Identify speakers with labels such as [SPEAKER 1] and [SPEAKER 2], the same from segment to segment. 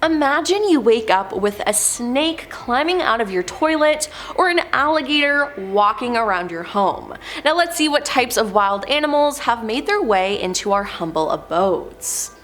[SPEAKER 1] Imagine you wake up with a snake climbing out of your toilet or an alligator walking around your home. Now let's see what types of wild animals have made their way into our humble abodes.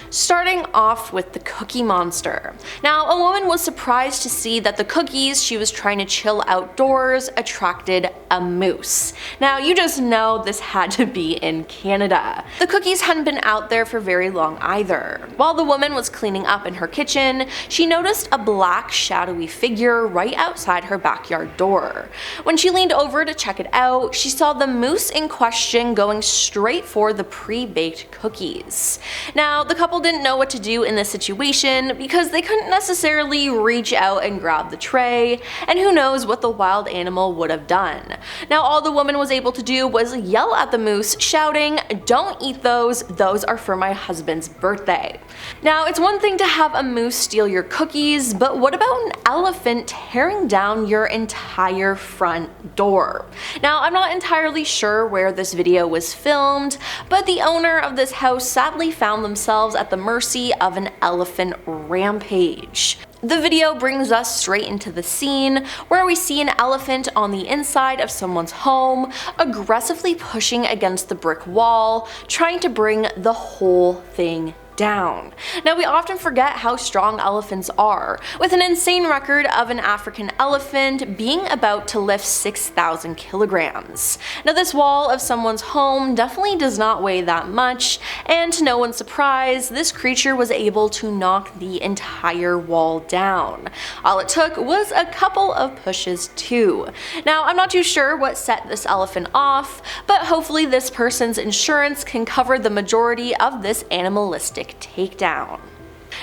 [SPEAKER 1] Starting off with the Cookie Monster. Now, a woman was surprised to see that the cookies she was trying to chill outdoors attracted a moose. Now, you just know this had to be in Canada. The cookies hadn't been out there for very long either. While the woman was cleaning up in her kitchen, she noticed a black shadowy figure right outside her backyard door. When she leaned over to check it out, she saw the moose in question going straight for the pre-baked cookies. Now, the couple didn't know what to do in this situation because they couldn't necessarily reach out and grab the tray, and who knows what the wild animal would have done. Now all the woman was able to do was yell at the moose, shouting, "Don't eat those are for my husband's birthday." Now it's one thing to have a moose steal your cookies, but what about an elephant tearing down your entire front door? Now I'm not entirely sure where this video was filmed, but the owner of this house sadly found themselves at the mercy of an elephant rampage. The video brings us straight into the scene where we see an elephant on the inside of someone's home, aggressively pushing against the brick wall, trying to bring the whole thing down. Now we often forget how strong elephants are, with an insane record of an African elephant being about to lift 6,000 kilograms. Now this wall of someone's home definitely does not weigh that much, and to no one's surprise, this creature was able to knock the entire wall down. All it took was a couple of pushes too. Now I'm not too sure what set this elephant off, but hopefully this person's insurance can cover the majority of this animalistic takedown.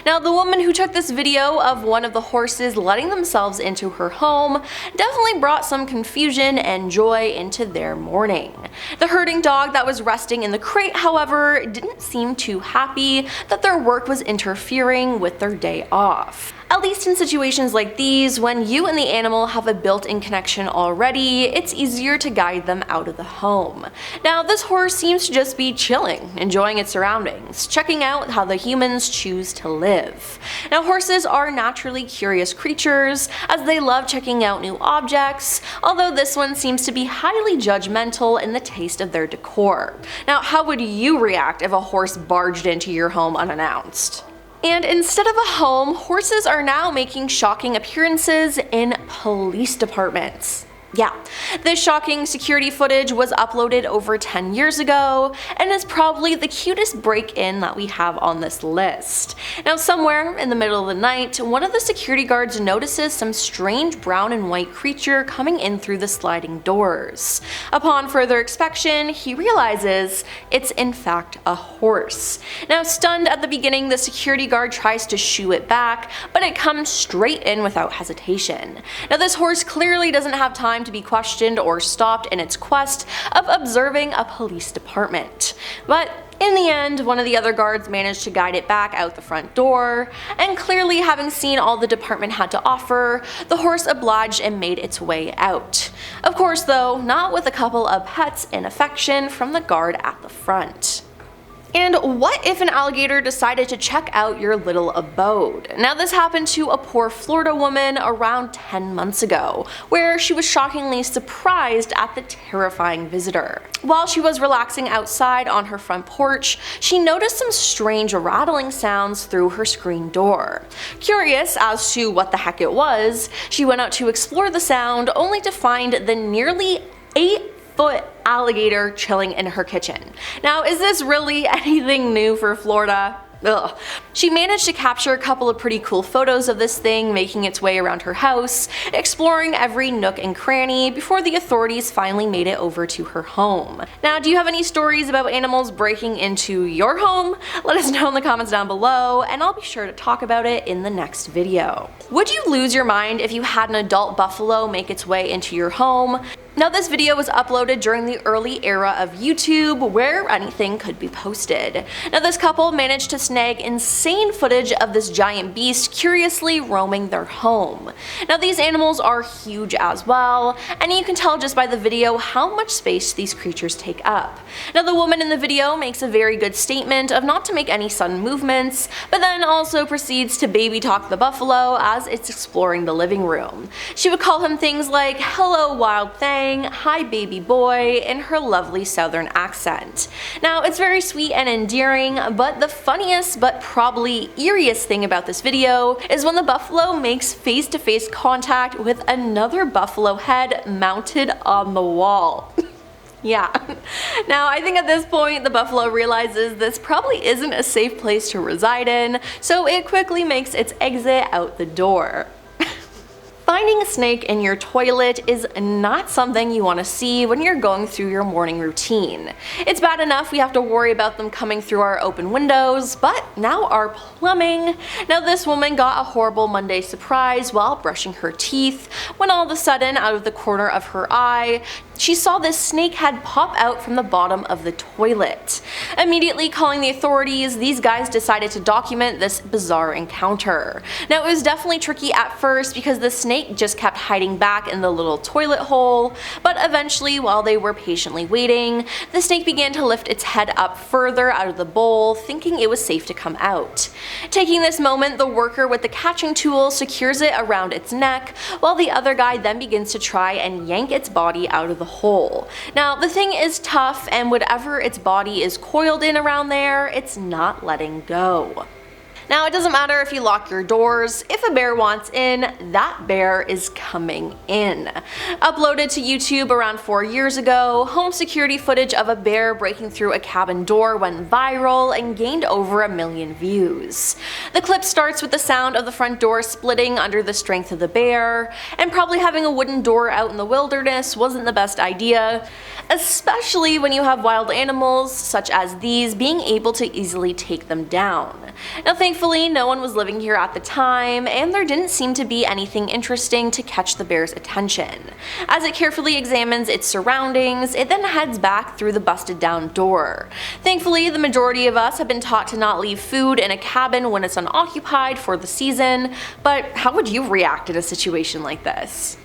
[SPEAKER 1] Now the woman who took this video of one of the horses letting themselves into her home definitely brought some confusion and joy into their morning. The herding dog that was resting in the crate, however, didn't seem too happy that their work was interfering with their day off. At least in situations like these, when you and the animal have a built-in connection already, it's easier to guide them out of the home. Now this horse seems to just be chilling, enjoying its surroundings, checking out how the humans choose to live. Now horses are naturally curious creatures, as they love checking out new objects, although this one seems to be highly judgmental in the taste of their decor. Now how would you react if a horse barged into your home unannounced? And instead of a home, horses are now making shocking appearances in police departments. Yeah, this shocking security footage was uploaded over 10 years ago and is probably the cutest break-in that we have on this list. Now somewhere in the middle of the night, one of the security guards notices some strange brown and white creature coming in through the sliding doors. Upon further inspection, he realizes it's in fact a horse. Now stunned at the beginning, the security guard tries to shoo it back, but it comes straight in without hesitation. Now this horse clearly doesn't have time to be questioned or stopped in its quest of observing a police department. But in the end, one of the other guards managed to guide it back out the front door, and clearly having seen all the department had to offer, the horse obliged and made its way out. Of course though, not with a couple of pets in affection from the guard at the front. And what if an alligator decided to check out your little abode? Now this happened to a poor Florida woman around 10 months ago, where she was shockingly surprised at the terrifying visitor. While she was relaxing outside on her front porch, she noticed some strange rattling sounds through her screen door. Curious as to what the heck it was, she went out to explore the sound only to find the nearly 8-foot alligator chilling in her kitchen. Now, is this really anything new for Florida? Ugh. She managed to capture a couple of pretty cool photos of this thing making its way around her house, exploring every nook and cranny before the authorities finally made it over to her home. Now, do you have any stories about animals breaking into your home? Let us know in the comments down below, and I'll be sure to talk about it in the next video. Would you lose your mind if you had an adult buffalo make its way into your home? Now this video was uploaded during the early era of YouTube where anything could be posted. Now this couple managed to snag insane footage of this giant beast curiously roaming their home. Now these animals are huge as well, and you can tell just by the video how much space these creatures take up. Now the woman in the video makes a very good statement of not to make any sudden movements, but then also proceeds to baby talk the buffalo as it's exploring the living room. She would call him things like, "Hello wild thing," "Hi baby boy," in her lovely southern accent. Now it's very sweet and endearing, but the funniest but probably eeriest thing about this video is when the buffalo makes face-to-face contact with another buffalo head mounted on the wall. Yeah. Now I think at this point the buffalo realizes this probably isn't a safe place to reside in, so it quickly makes its exit out the door. Finding a snake in your toilet is not something you want to see when you're going through your morning routine. It's bad enough we have to worry about them coming through our open windows, but now our plumbing. Now this woman got a horrible Monday surprise while brushing her teeth when all of a sudden, out of the corner of her eye, she saw this snake head pop out from the bottom of the toilet. Immediately calling the authorities, these guys decided to document this bizarre encounter. Now it was definitely tricky at first because the snake just kept hiding back in the little toilet hole, but eventually while they were patiently waiting, the snake began to lift its head up further out of the bowl, thinking it was safe to come out. Taking this moment, the worker with the catching tool secures it around its neck, while the other guy then begins to try and yank its body out of the hole. Now the thing is tough, and whatever its body is coiled in around there, it's not letting go. Now it doesn't matter if you lock your doors, if a bear wants in, that bear is coming in. Uploaded to YouTube around 4 years ago, home security footage of a bear breaking through a cabin door went viral and gained over 1 million views. The clip starts with the sound of the front door splitting under the strength of the bear, and probably having a wooden door out in the wilderness wasn't the best idea, especially when you have wild animals such as these being able to easily take them down. Now thankfully no one was living here at the time, and there didn't seem to be anything interesting to catch the bear's attention. As it carefully examines its surroundings, it then heads back through the busted down door. Thankfully the majority of us have been taught to not leave food in a cabin when it's unoccupied for the season, but how would you react in a situation like this?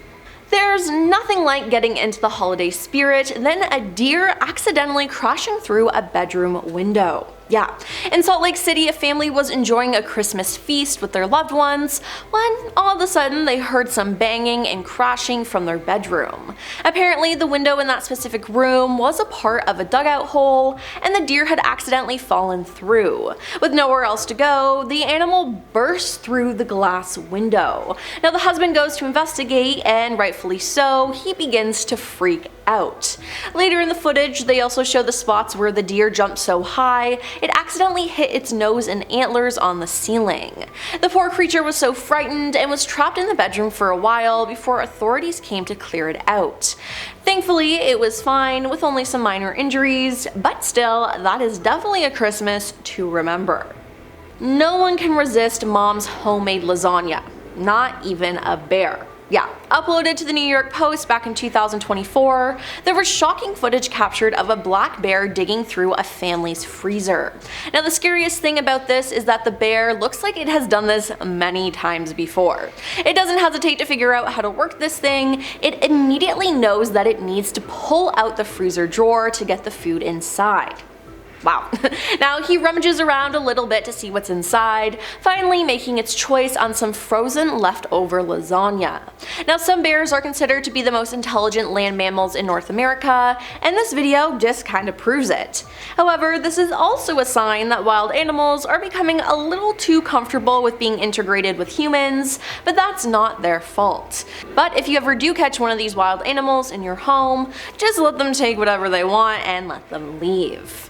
[SPEAKER 1] There's nothing like getting into the holiday spirit than a deer accidentally crashing through a bedroom window. Yeah, in Salt Lake City, a family was enjoying a Christmas feast with their loved ones when all of a sudden they heard some banging and crashing from their bedroom. Apparently the window in that specific room was a part of a dugout hole, and the deer had accidentally fallen through. With nowhere else to go, the animal burst through the glass window. Now the husband goes to investigate, and rightfully so, he begins to freak out. Later in the footage, they also show the spots where the deer jumped so high it accidentally hit its nose and antlers on the ceiling. The poor creature was so frightened and was trapped in the bedroom for a while before authorities came to clear it out. Thankfully, it was fine with only some minor injuries, but still, that is definitely a Christmas to remember. No one can resist mom's homemade lasagna, not even a bear. Yeah, uploaded to the New York Post back in 2024, there was shocking footage captured of a black bear digging through a family's freezer. Now the scariest thing about this is that the bear looks like it has done this many times before. It doesn't hesitate to figure out how to work this thing, it immediately knows that it needs to pull out the freezer drawer to get the food inside. Wow. Now he rummages around a little bit to see what's inside, finally making its choice on some frozen leftover lasagna. Now some bears are considered to be the most intelligent land mammals in North America, and this video just kinda proves it. However, this is also a sign that wild animals are becoming a little too comfortable with being integrated with humans, but that's not their fault. But if you ever do catch one of these wild animals in your home, just let them take whatever they want and let them leave.